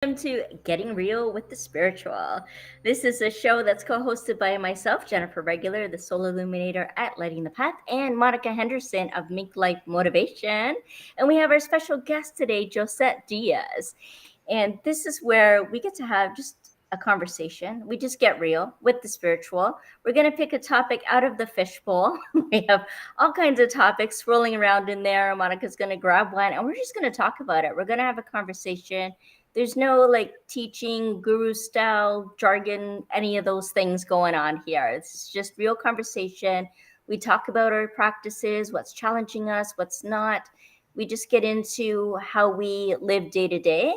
To Getting Real with the Spiritual. This is a show that's co-hosted by myself, Jennifer Regular, the Soul Illuminator at Lighting the Path, and Monica Henderson of MinkLife Motivation. And we have our special guest today, Josette Diaz. And this is where we get to have just a conversation. We just get real with the spiritual. We're going to pick a topic out of the fishbowl. We have all kinds of topics swirling around in there. Monica's going to grab one and we're just going to talk about it. We're going to have a conversation. There's no like teaching guru style jargon, any of those things going on here. It's just real conversation. We talk about our practices, what's challenging us, what's not. We just get into how we live day to day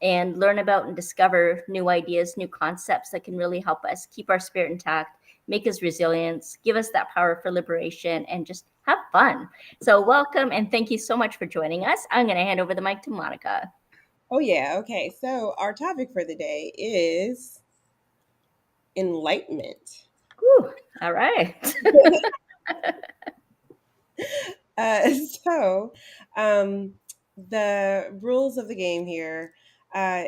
and learn about and discover new ideas, new concepts that can really help us keep our spirit intact, make us resilient, give us that power for liberation, and just have fun. So welcome and thank you so much for joining us. I'm going to hand over the mic to Monica. Oh, yeah. Okay. So our topic for the day is enlightenment. Whew, all right. So the rules of the game here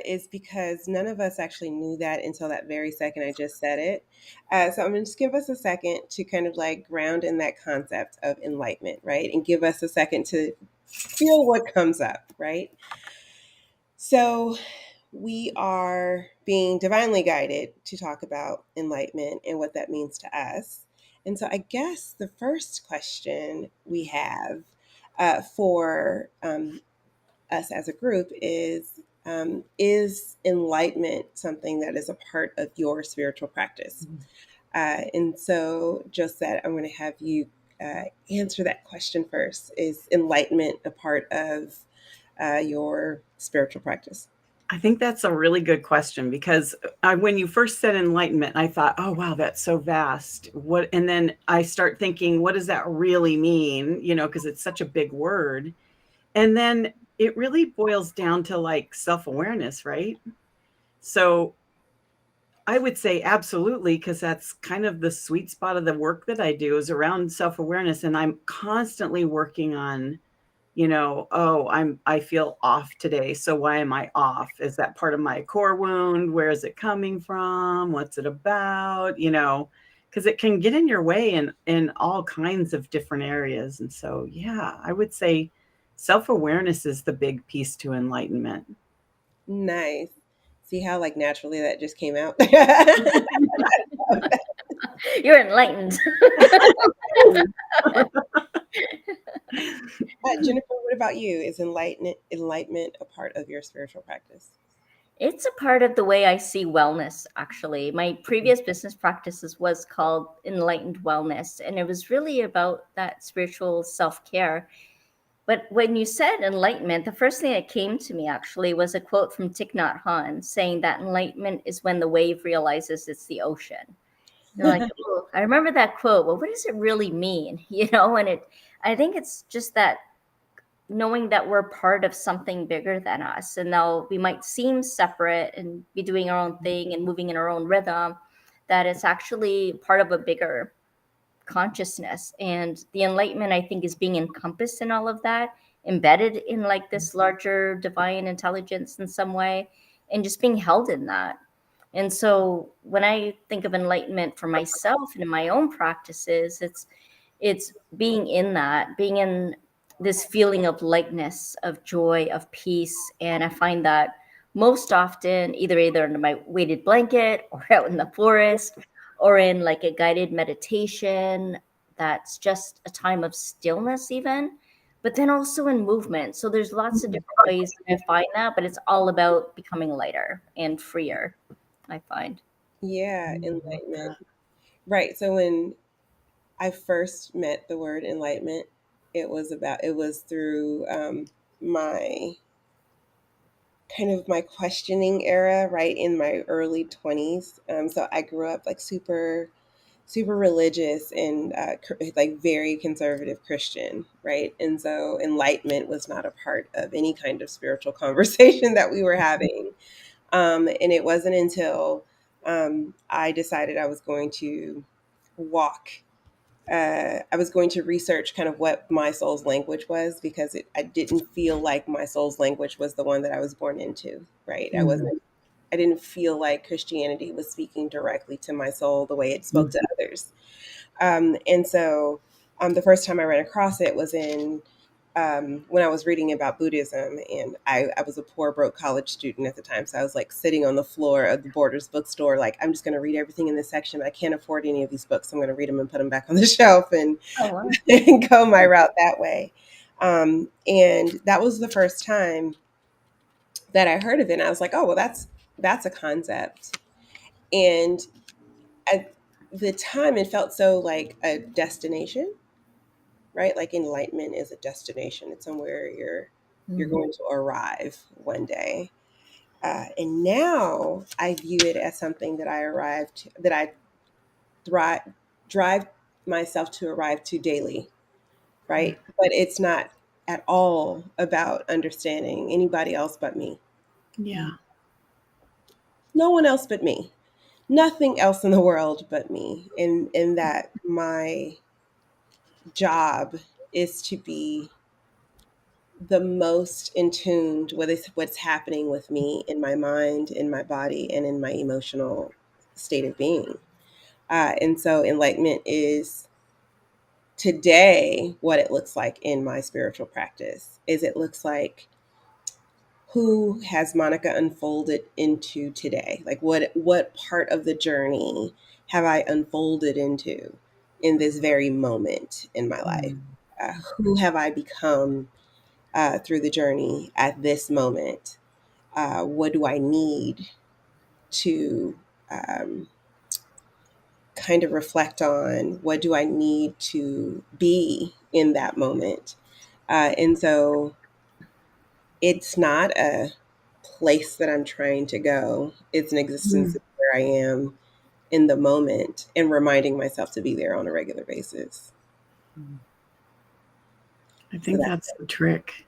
is because none of us actually knew that until that very second I just said it. So I'm going to just give us a second to kind of like ground in that concept of enlightenment, right? And give us a second to feel what comes up, right? So we are being divinely guided to talk about enlightenment and what that means to us. And so I guess the first question we have for us as a group is enlightenment something that is a part of your spiritual practice? And so, Josette, I'm going to have you answer that question first. Is enlightenment a part of your spiritual practice? I think that's a really good question because when you first said enlightenment, I thought, oh, wow, that's so vast. And then I start thinking, what does that really mean? Because it's such a big word. And then it really boils down to like self-awareness, right? So I would say absolutely, because that's kind of the sweet spot of the work that I do is around self-awareness. And I'm constantly working on I feel off today. So why am I off? Is that part of my core wound? Where is it coming from? What's it about? Because it can get in your way in all kinds of different areas. And so, yeah, I would say self-awareness is the big piece to enlightenment. Nice. See how like naturally that just came out? You're enlightened. Jennifer, what about you? Is enlightenment a part of your spiritual practice? It's a part of the way I see wellness, actually. My previous business practices was called Enlightened Wellness, and it was really about that spiritual self-care. But when you said enlightenment, the first thing that came to me actually was a quote from Thich Nhat Hanh saying that enlightenment is when the wave realizes it's the ocean. You're like, oh, I remember that quote. Well, what does it really mean? And I think it's just that knowing that we're part of something bigger than us. And though we might seem separate and be doing our own thing and moving in our own rhythm, that it's actually part of a bigger consciousness. And the enlightenment, I think, is being encompassed in all of that, embedded in like this larger divine intelligence in some way, and just being held in that. And so when I think of enlightenment for myself and in my own practices, it's being in that, being in this feeling of lightness, of joy, of peace. And I find that most often either under my weighted blanket or out in the forest or in like a guided meditation that's just a time of stillness even, but then also in movement. So there's lots of different ways that I find that, but it's all about becoming lighter and freer, I find. Yeah, enlightenment. Right. So when I first met the word enlightenment, it was through my kind of my questioning era, right, in my early 20s. So I grew up like super religious and like very conservative Christian, right? And so enlightenment was not a part of any kind of spiritual conversation that we were having. And it wasn't until I decided I was going to walk I was going to research kind of what my soul's language was, because I didn't feel like my soul's language was the one that I was born into, right? I didn't feel like Christianity was speaking directly to my soul the way it spoke to others. And so the first time I ran across it was in when I was reading about Buddhism, and I was a poor, broke college student at the time. So I was like sitting on the floor of the Borders bookstore, like, I'm just going to read everything in this section, but I can't afford any of these books. I'm going to read them and put them back on the shelf and, Oh, wow. and go my route that way. And that was the first time that I heard of it. And I was like, oh, well, that's a concept. And at the time, it felt so like a destination, right? Like enlightenment is a destination. It's somewhere you're going to arrive one day. And now I view it as something that I thrive, drive myself to arrive to daily, right? But it's not at all about understanding anybody else but me. Yeah. No one else but me. Nothing else in the world but me. And that my job is to be the most in tuned with what's happening with me in my mind, in my body, and in my emotional state of being. And so enlightenment is today what it looks like in my spiritual practice is it looks like, who has Monica unfolded into today? Like what part of the journey have I unfolded into in this very moment in my life? Who have I become through the journey at this moment? What do I need to kind of reflect on? What do I need to be in that moment? And so it's not a place that I'm trying to go. It's an existence of where I am in the moment and reminding myself to be there on a regular basis. I So think that's that's the trick.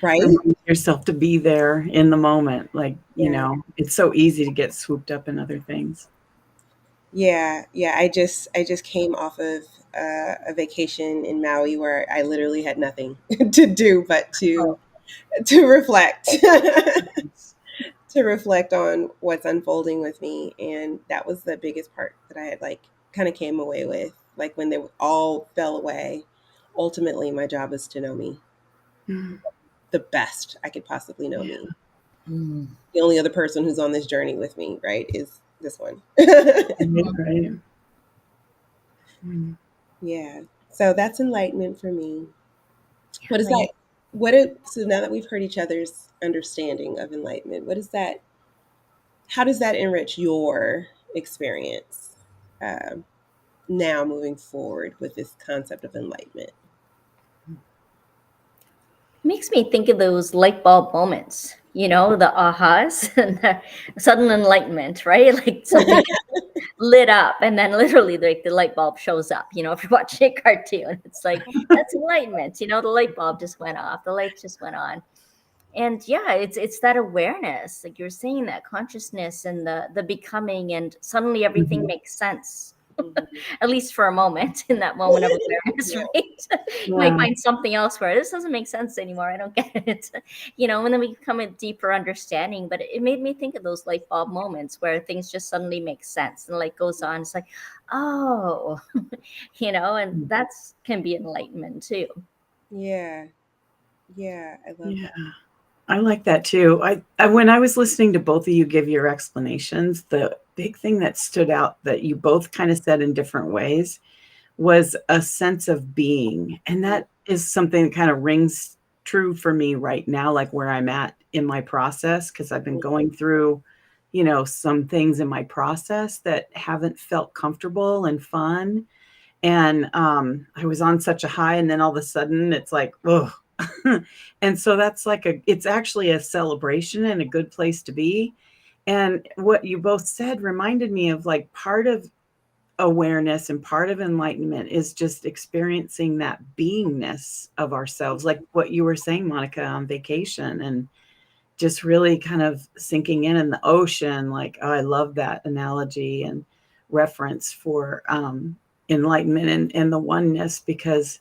right. Remind yourself to be there in the moment. Like, Yeah. it's so easy to get swooped up in other things. Yeah. Yeah. I just came off of a vacation in Maui where I literally had nothing to do but Oh, to reflect. To reflect on what's unfolding with me. And that was the biggest part that I had like kind of came away with. Like when they all fell away, ultimately my job is to know me Mm, the best I could possibly know yeah, me. mm. The only other person who's on this journey with me, right, is this one. right. Mm. Yeah. So that's enlightenment for me. What is Nice. that? So now that we've heard each other's understanding of enlightenment, what is that? How does that enrich your experience now moving forward with this concept of enlightenment? Makes me think of those light bulb moments, the ahas and the sudden enlightenment, right? Like something lit up and then literally like the light bulb shows up, if you're watching a cartoon, it's like that's enlightenment, the light bulb just went off, the light just went on. And yeah, it's that awareness, like you're saying, that consciousness and the becoming, and suddenly everything Mhm. makes sense. Mhm. At least for a moment, in that moment of awareness, Yeah. right? You might Yeah. find something else where this doesn't make sense anymore. I don't get it. And then we come a deeper understanding. But it made me think of those light bulb moments where things just suddenly make sense and light goes on. It's like, oh, and that's can be enlightenment too. Yeah. Yeah. I love Yeah. that. I like that too. When I was listening to both of you give your explanations, the big thing that stood out that you both kind of said in different ways was a sense of being. And that is something that kind of rings true for me right now, like where I'm at in my process, because I've been going through, some things in my process that haven't felt comfortable and fun. And I was on such a high, and then all of a sudden it's like, oh. And so that's like it's actually a celebration and a good place to be. And what you both said reminded me of like part of awareness and part of enlightenment is just experiencing that beingness of ourselves, like what you were saying, Monica, on vacation, and just really kind of sinking in the ocean. Like, oh, I love that analogy and reference for enlightenment and the oneness, because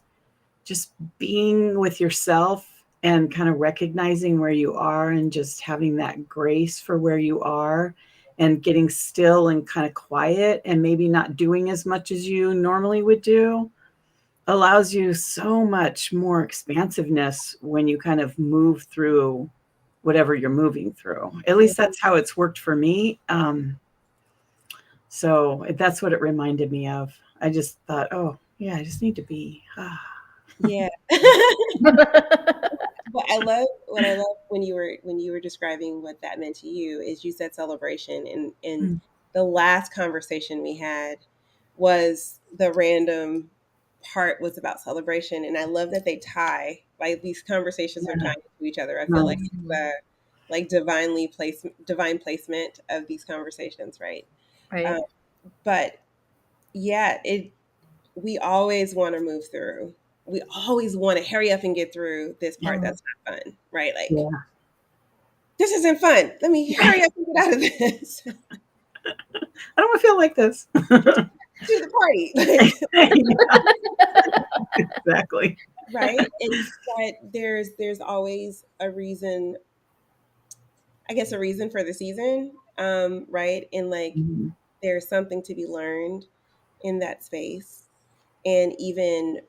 just being with yourself and kind of recognizing where you are and just having that grace for where you are and getting still and kind of quiet and maybe not doing as much as you normally would do allows you so much more expansiveness when you kind of move through whatever you're moving through. At least that's how it's worked for me. So that's what it reminded me of. I just thought, oh, yeah, I just need to be. Yeah. What I love when you were describing what that meant to you is you said celebration, and Mm. the last conversation we had was the random part was about celebration, and I love that they tie, like these conversations are Yeah. tying to each other. I feel like Nice. it's like divine placement of these conversations, right? Right. Um, but yeah, it we always want to move through. We always want to hurry up and get through this part Yeah. that's not fun, right? Like, Yeah. this isn't fun. Let me hurry up and get out of this. I don't feel like this. To the party. Like, Exactly. right? And but there's always a reason, I guess a reason for the season. Right. And like Mhm. there's something to be learned in that space. And even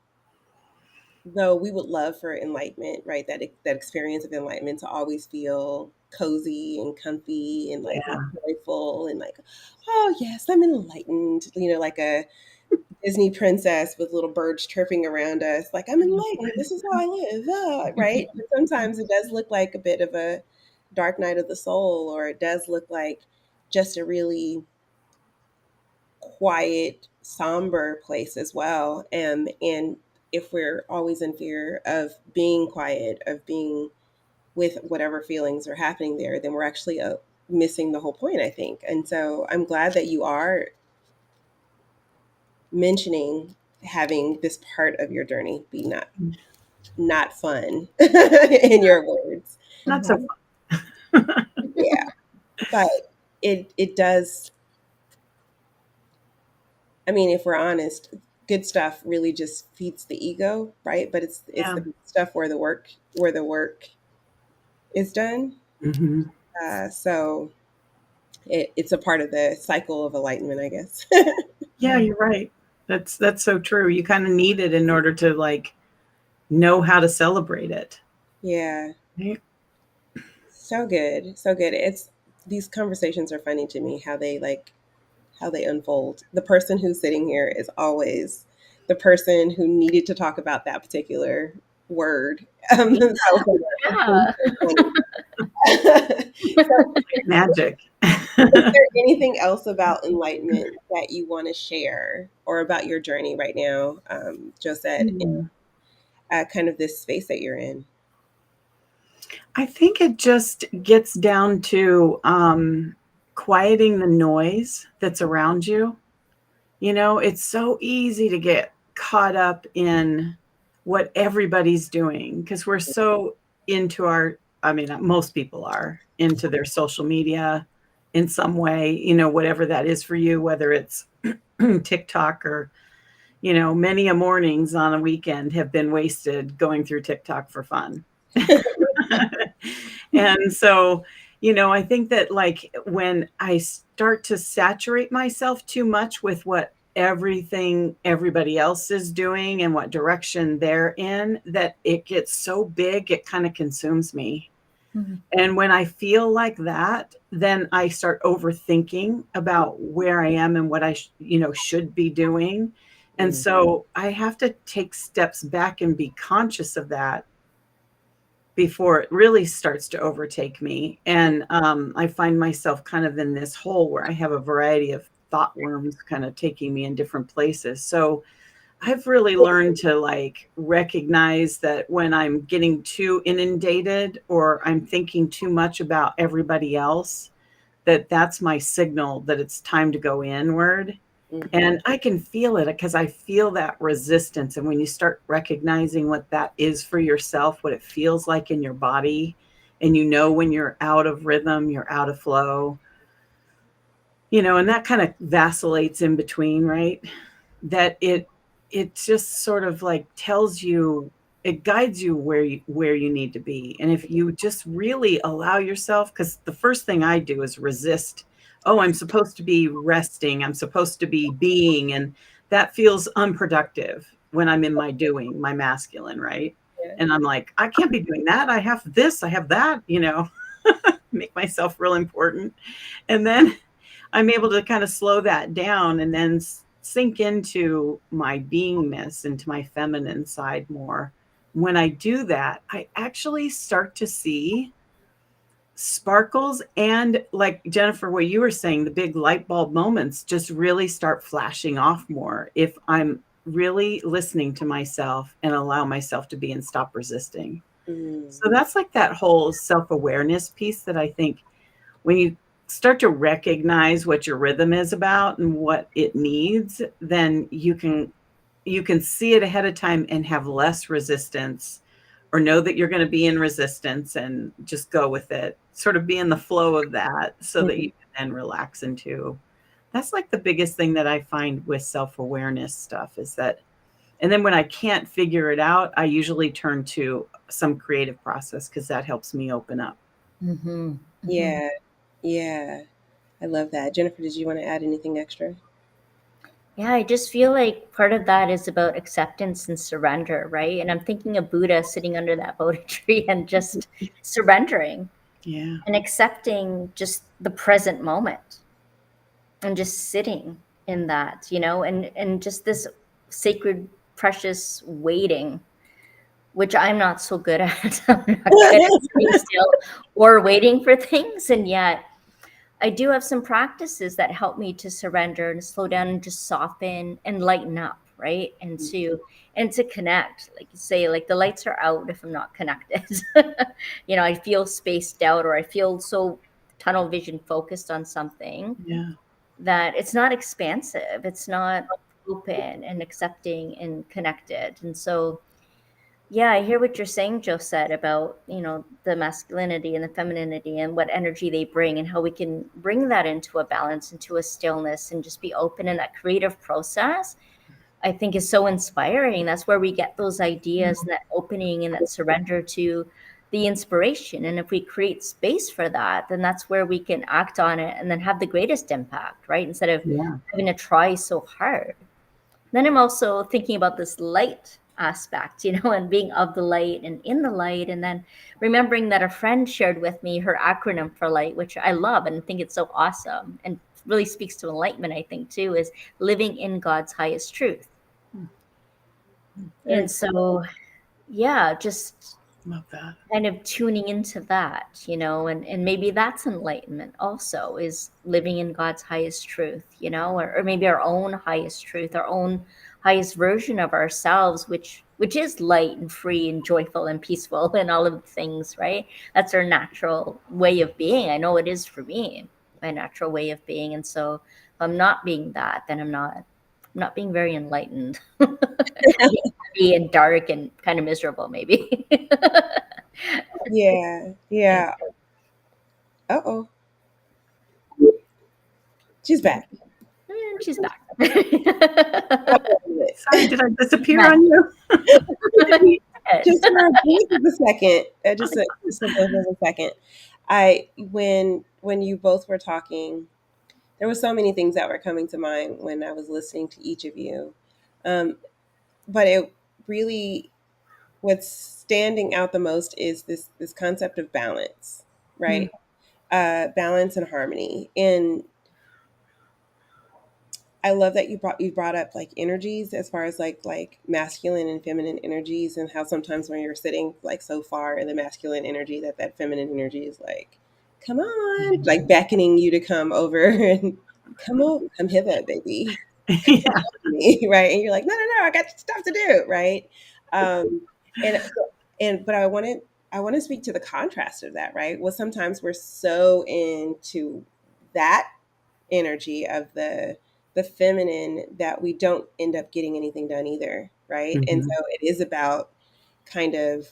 though we would love for enlightenment, right? That experience of enlightenment to always feel cozy and comfy and like Yeah. joyful and like, oh yes, I'm enlightened, like a Disney princess with little birds chirping around us, like I'm enlightened. This is how I live, right? But sometimes it does look like a bit of a dark night of the soul, or it does look like just a really quiet, somber place as well. And if we're always in fear of being quiet, of being with whatever feelings are happening there, then we're actually missing the whole point, I think. And so I'm glad that you are mentioning having this part of your journey be not fun in your words. Not so Yeah, but it does. I mean, if we're honest, good stuff really just feeds the ego, right? But it's yeah. the good stuff where the work is done. Hmm. So it's a part of the cycle of enlightenment, I guess. Yeah, you're right. That's so true. You kind of need it in order to like know how to celebrate it. Yeah, Right? so good, so good. It's these conversations are funny to me. How they unfold. The person who's sitting here is always the person who needed to talk about that particular word. So Yeah. funny. So, Magic. is there anything else about enlightenment that you want to share or about your journey right now, Josette, in Hmm. kind of this space that you're in? I think it just gets down to quieting the noise that's around you. You know, it's so easy to get caught up in what everybody's doing because we're so into I mean, most people are into their social media in some way, whatever that is for you, whether it's TikTok or, many a mornings on a weekend have been wasted going through TikTok for fun. And so, I think that like when I start to saturate myself too much with what everybody else is doing and what direction they're in, that it gets so big, it kind of consumes me. Mhm. And when I feel like that, then I start overthinking about where I am and what I, should be doing. And Mm. so I have to take steps back and be conscious of that before it really starts to overtake me. And I find myself kind of in this hole where I have a variety of thought worms kind of taking me in different places. So I've really learned to like recognize that when I'm getting too inundated or I'm thinking too much about everybody else, that's my signal that it's time to go inward. Mhm. And I can feel it because I feel that resistance. And when you start recognizing what that is for yourself, what it feels like in your body, and when you're out of rhythm, you're out of flow, and that kind of vacillates in between, right? that it just sort of like tells you, it guides you where you need to be. And if you just really allow yourself, because the first thing I do is resist. Oh, I'm supposed to be resting, I'm supposed to be being, and that feels unproductive when I'm in my doing, my masculine, right? Yeah. And I'm like, I can't be doing that, I have this, I have that, make myself real important. And then I'm able to kind of slow that down and then sink into my beingness, into my feminine side more. When I do that, I actually start to see sparkles, and like Jennifer, what you were saying, the big light bulb moments just really start flashing off more if I'm really listening to myself and allow myself to be and stop resisting. Mm. So that's like that whole self-awareness piece that I think when you start to recognize what your rhythm is about and what it needs, then you can see it ahead of time and have less resistance, or know that you're going to be in resistance and just go with it, sort of be in the flow of that so that Mhm. you can then relax into. That's like the biggest thing that I find with self-awareness stuff is that. And then when I can't figure it out, I usually turn to some creative process because that helps me open up. Mm-hmm. Mm-hmm. Yeah. Yeah. I love that. Jennifer, did you want to add anything extra? Yeah, I just feel like part of that is about acceptance and surrender, right? And I'm thinking of Buddha sitting under that Bodhi tree and just surrendering Yeah. and accepting just the present moment and just sitting in that, and just this sacred, precious waiting, which I'm not so good at. I'm not good at sitting still or waiting for things. And yet I do have some practices that help me to surrender and slow down and just soften and lighten up, right? And to connect, like you say, like the lights are out if I'm not connected. I feel spaced out, or I feel so tunnel vision focused on something Yeah. that it's not expansive, it's not open and accepting and connected. And so yeah, I hear what you're saying, Josette, about, the masculinity and the femininity and what energy they bring and how we can bring that into a balance, into a stillness, and just be open in that creative process. I think is so inspiring. That's where we get those ideas and that opening and that surrender to the inspiration. And if we create space for that, then that's where we can act on it and then have the greatest impact, right? Instead of Yeah. having to try so hard. Then I'm also thinking about this light aspect, and being of the light and in the light. And then remembering that a friend shared with me her acronym for light, which I love and think it's so awesome and really speaks to enlightenment, I think, too, is living in God's highest truth. Very And so, yeah, just Love that. kind of tuning into that, and maybe that's enlightenment also, is living in God's highest truth, or maybe our own highest truth, our own highest version of ourselves, which is light and free and joyful and peaceful and all of the things, right? That's our natural way of being. I know it is for me, my natural way of being. And so if I'm not being that, then I'm not being very enlightened. Being heavy and dark and kind of miserable, maybe. Yeah. And Yeah. Uh-oh. She's back. she's back. Sorry, did I disappear Back. on you? Just for a blink of a second, just a blink of a second. When you both were talking, there were so many things that were coming to mind when I was listening to each of you. Um, but it really, what's standing out the most is this concept of balance, Mm, right? Balance and harmony. And I love that you brought up like energies, as far as like masculine and feminine energies, and how sometimes when you're sitting like so far in the masculine energy, that feminine energy is like, come on, like beckoning you to come over and come hither, baby, Yeah. me, right? And you're like, no, no, no, I got stuff to do, right? Um, and but I want to speak to the contrast of that, right? Well, sometimes we're so into that energy of the feminine that we don't end up getting anything done either, right? And Mhm. so it is about kind of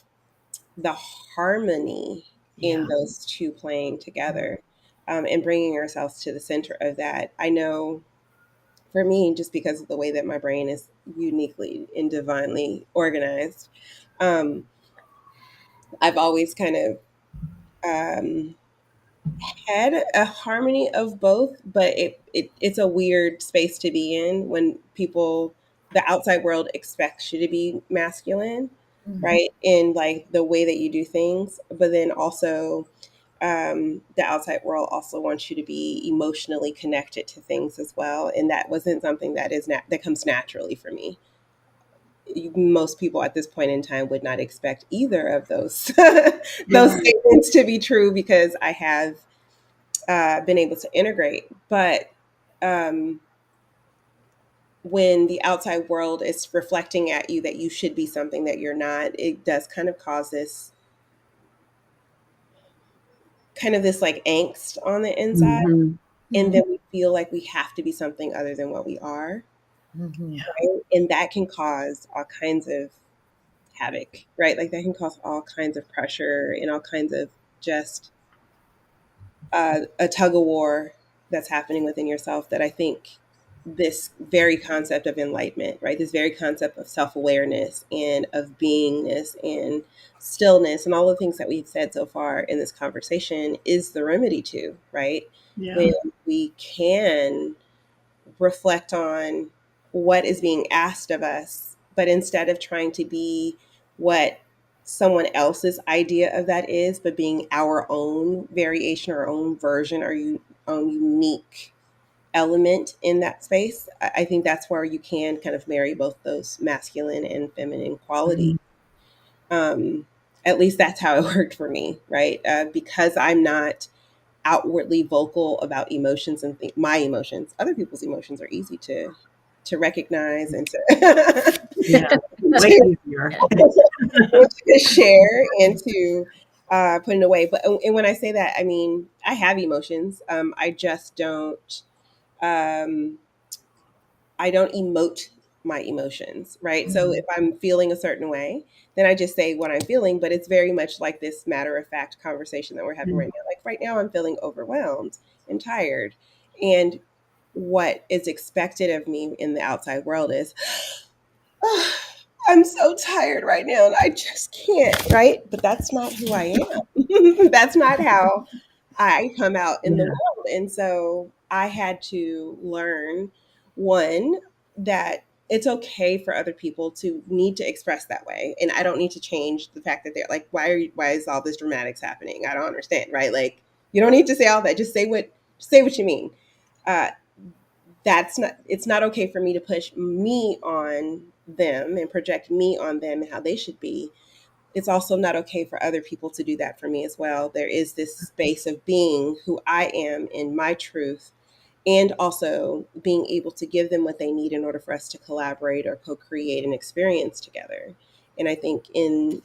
the harmony in Yeah. those two playing together, and bringing ourselves to the center of that. I know for me, just because of the way that my brain is uniquely and divinely organized, um, I've always kind of um, had a harmony of both, but it's a weird space to be in when people, the outside world expects you to be masculine, Mhm. right? In like the way that you do things, but then also the outside world also wants you to be emotionally connected to things as well, and that wasn't something that that comes naturally for me. Most people at this point in time would not expect either of those those Yeah. statements to be true because I have been able to integrate. But um, when the outside world is reflecting at you that you should be something that you're not, it does kind of cause this like angst on the inside. Mhm. And then we feel like we have to be something other than what we are. Mhm. Right? And that can cause all kinds of havoc, right? Like that can cause all kinds of pressure and all kinds of just a tug of war that's happening within yourself, that I think this very concept of enlightenment, right? This very concept of self awareness and of beingness and stillness and all the things that we've said so far in this conversation is the remedy to, right? Yeah. When we can reflect on what is being asked of us, but instead of trying to be what someone else's idea of that is, but being our own variation, our own version, own unique element in that space, I think that's where you can kind of marry both those masculine and feminine qualities. Mhm. Um, at least that's how it worked for me, right? Because I'm not outwardly vocal about emotions and my emotions. Other people's emotions are easy to recognize and to Yeah. Way to, easier. to share and to put it away. But and when I say that, I mean I have emotions. Um, I don't emote my emotions, right? So if Mhm. I'm feeling a certain way, then I just say what I'm feeling, but it's very much like this matter of fact conversation that we're having Mm. right now. Like right now, I'm feeling overwhelmed and tired. And what is expected of me in the outside world is, "Oh, I'm so tired right now and I just can't," right? But that's not who I am. That's not how I come out in the Yeah. world. And so I had to learn, one, that it's okay for other people to need to express that way. And I don't need to change the fact that they're like, why is all this dramatics happening? I don't understand, right? Like you don't need to say all that. Just say what you mean. Uh, that's not it's not okay for me to push me on them and project me on them and how they should be. It's also not okay for other people to do that for me as well. There is this space of being who I am in my truth, and also being able to give them what they need in order for us to collaborate or co-create an experience together. And I think in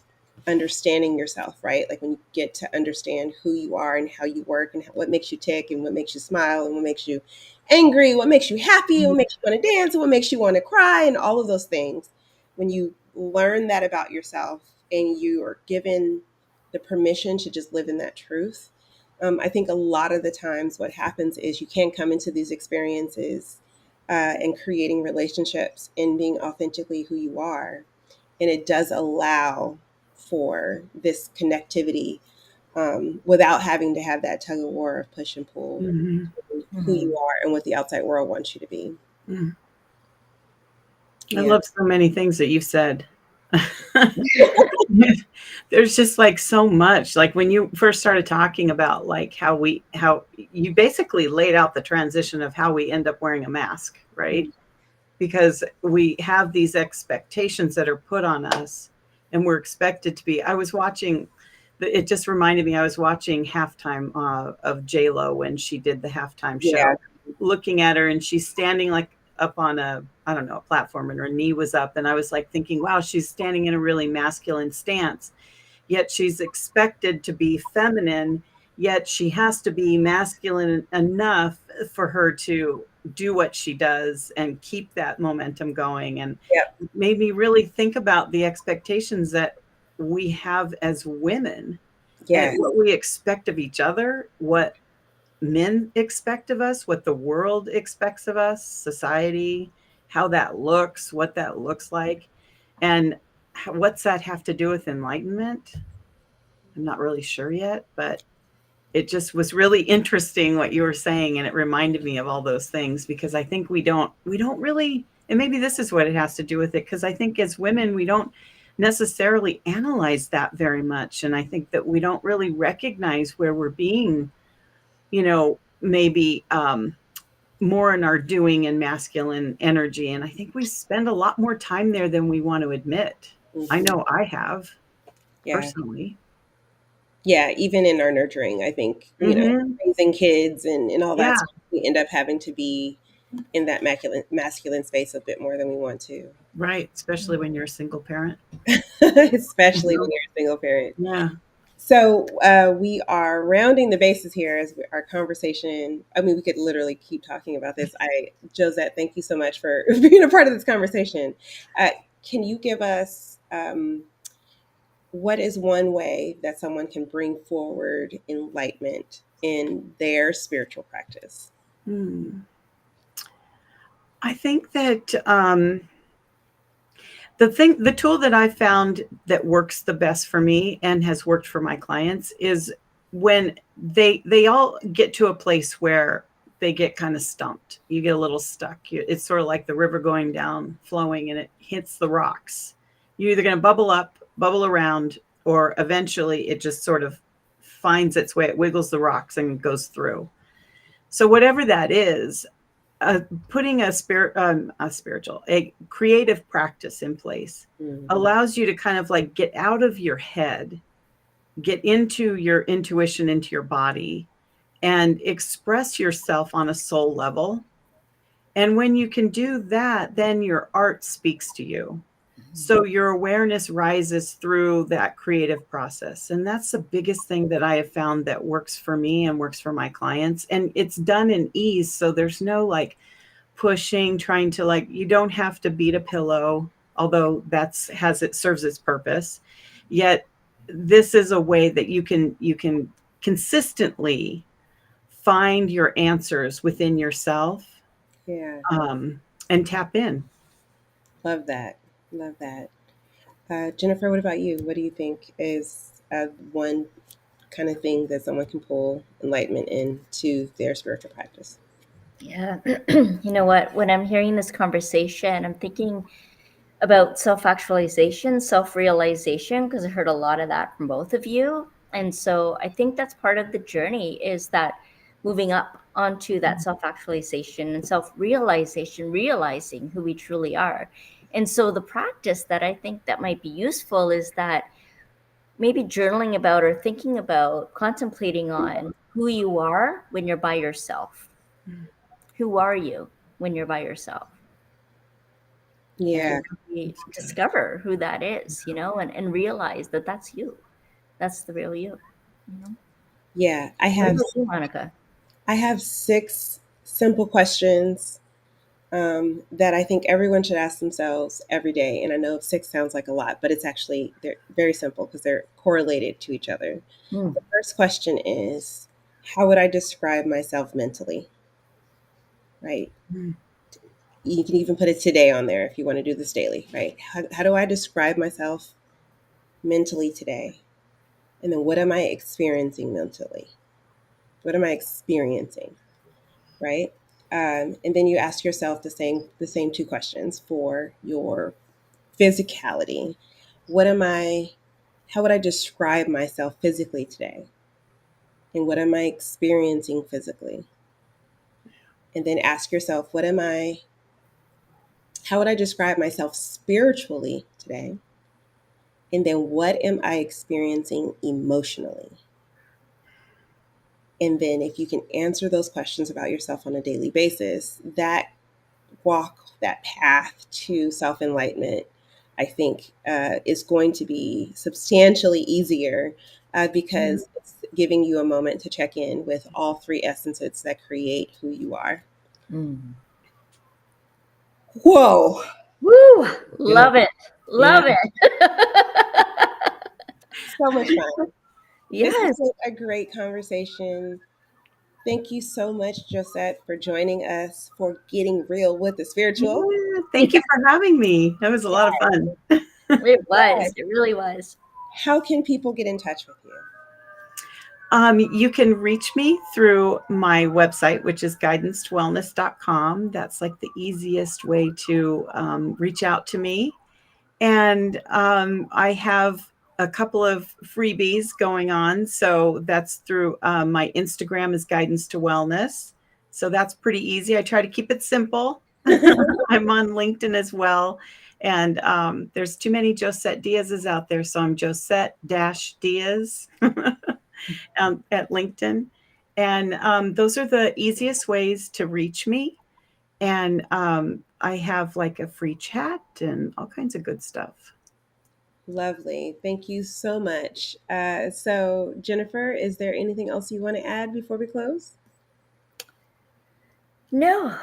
understanding yourself, right? Like when you get to understand who you are and how you work and what makes you tick and what makes you smile and what makes you angry, what makes you happy, and what makes you want to dance and what makes you want to cry and all of those things. When you learn that about yourself and you are given the permission to just live in that truth, I think a lot of the times what happens is you can come into these experiences and creating relationships and being authentically who you are. And it does allow for this connectivity without having to have that tug of war of push and pull, Mhm. who you Mhm. are and what the outside world wants you to be. Mm. I Yeah. love so many things that you've said. There's just like so much. Like when you first started talking about like how you basically laid out the transition of how we end up wearing a mask, right? Because we have these expectations that are put on us and we're expected to be. I was watching, it just reminded me, I was watching halftime of J-Lo when she did the halftime Yeah. show, looking at her and she's standing like up on a, I don't know, a platform and her knee was up. And I was like thinking, wow, she's standing in a really masculine stance, yet she's expected to be feminine, yet she has to be masculine enough for her to do what she does and keep that momentum going. And Yeah. it made me really think about the expectations that we have as women and Yes. what we expect of each other, what men expect of us, what the world expects of us, society, how that looks, what that looks like, and what's that have to do with enlightenment? I'm not really sure yet, but it just was really interesting what you were saying, and it reminded me of all those things, because I think we don't really, and maybe this is what it has to do with it, because I think as women we don't necessarily analyze that very much, and I think that we don't really recognize where we're being, maybe more in our doing and masculine energy, and I think we spend a lot more time there than we want to admit. I Mhm. know I have, Yeah. personally. Yeah. Even in our nurturing, I think, Mm-hmm. raising kids and all that Yeah, stuff, we end up having to be in that masculine space a bit more than we want to, right, especially when you're a single parent. especially when Mhm. you're a single parent. Yeah. So we are rounding the bases here as our conversation. I mean, we could literally keep talking about this. Josette, thank you so much for being a part of this conversation. Uh, can you give us what is one way that someone can bring forward enlightenment in their spiritual practice? Hmm. I think that the tool that I found that works the best for me and has worked for my clients is when they all get to a place where they get kind of stumped. You get a little stuck. It's sort of like the river going down, flowing, and it hits the rocks. You're either going to bubble up, bubble around, or eventually it just sort of finds its way. It wiggles the rocks and goes through. So whatever that is, putting a creative practice in place Mm. allows you to kind of like get out of your head, get into your intuition, into your body, and express yourself on a soul level. And when you can do that, then your art speaks to you. So your awareness rises through that creative process. And that's the biggest thing that I have found that works for me and works for my clients. And it's done in ease. So there's no like pushing, trying to like, you don't have to beat a pillow, although that's has it serves its purpose. Yet this is a way that you can consistently find your answers within yourself, Yeah, um, and tap in. love that. Love that. Jennifer, what about you? What do you think is one kind of thing that someone can pull enlightenment into their spiritual practice? Yeah. You know what? When I'm hearing this conversation, I'm thinking about self actualization, self realization, because I heard a lot of that from both of you. And so I think that's part of the journey is that moving up onto that self actualization and self realization, realizing who we truly are. And so the practice that I think that might be useful is that maybe journaling about or thinking about, contemplating on who you are when you're by yourself. Who are you when you're by yourself? Yeah, And discover who that is, and realize that that's you. That's the real you. yeah. What about you, Monica? I have 6 simple questions that I think everyone should ask themselves every day. And I know 6 sounds like a lot, but they're very simple because they're correlated to each other. Hmm. The first question is, how would I describe myself mentally? Right? Mm. You can even put it today on there if you want to do this daily, right? How do I describe myself mentally today? And then what am I experiencing mentally? What am I experiencing? Right? And then you ask yourself the same 2 questions for your physicality. What am I? How would I describe myself physically today? And what am I experiencing physically? And then ask yourself, what am I? How would I describe myself spiritually today? And then what am I experiencing emotionally? And then if you can answer those questions about yourself on a daily basis, that path to self enlightenment, I think, is going to be substantially easier because it's giving you a moment to check in with all 3 essences that create who you are. Mm. Whoa, Woo! Good. Love it. Yeah. Love it. so much fun. This has Yes. been a great conversation. Thank you so much, Josette, for joining us for Getting Real with the Spiritual. Yeah, thank you for having me. That was a lot of fun. It Yes. was. It really was. How can people get in touch with you? You can reach me through my website, which is guidancedwellness.com. That's like the easiest way to reach out to me. And I have a couple of freebies going on. So that's through my Instagram is Guidance to Wellness. So that's pretty easy. I try to keep it simple. I'm on LinkedIn as well. And there's too many Josette Diaz's out there. So I'm Josette Diaz at LinkedIn. And those are the easiest ways to reach me. And I have like a free chat and all kinds of good stuff. Lovely. Thank you so much. So, Jennifer, is there anything else you want to add before we close? No,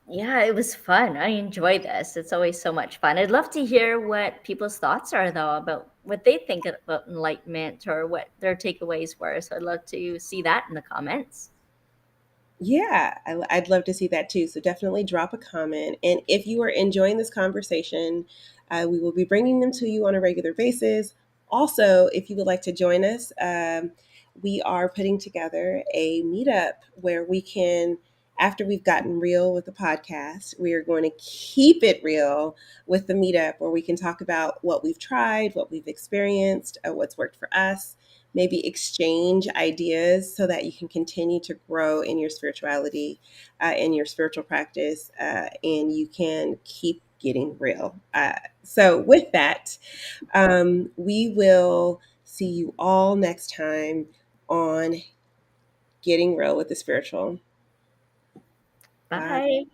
yeah, it was fun. I enjoy this. It's always so much fun. I'd love to hear what people's thoughts are, though, about what they think about enlightenment or what their takeaways were. So I'd love to see that in the comments. Yeah, I'd love to see that too. So definitely drop a comment. And if you are enjoying this conversation, we will be bringing them to you on a regular basis. Also, if you would like to join us, we are putting together a meetup where we can, after we've gotten real with the podcast, we are going to keep it real with the meetup where we can talk about what we've tried, what we've experienced, what's worked for us, maybe exchange ideas so that you can continue to grow in your spirituality, in your spiritual practice, and you can keep getting real. So, with that, we will see you all next time on Getting Real with the Spiritual. Bye. Bye.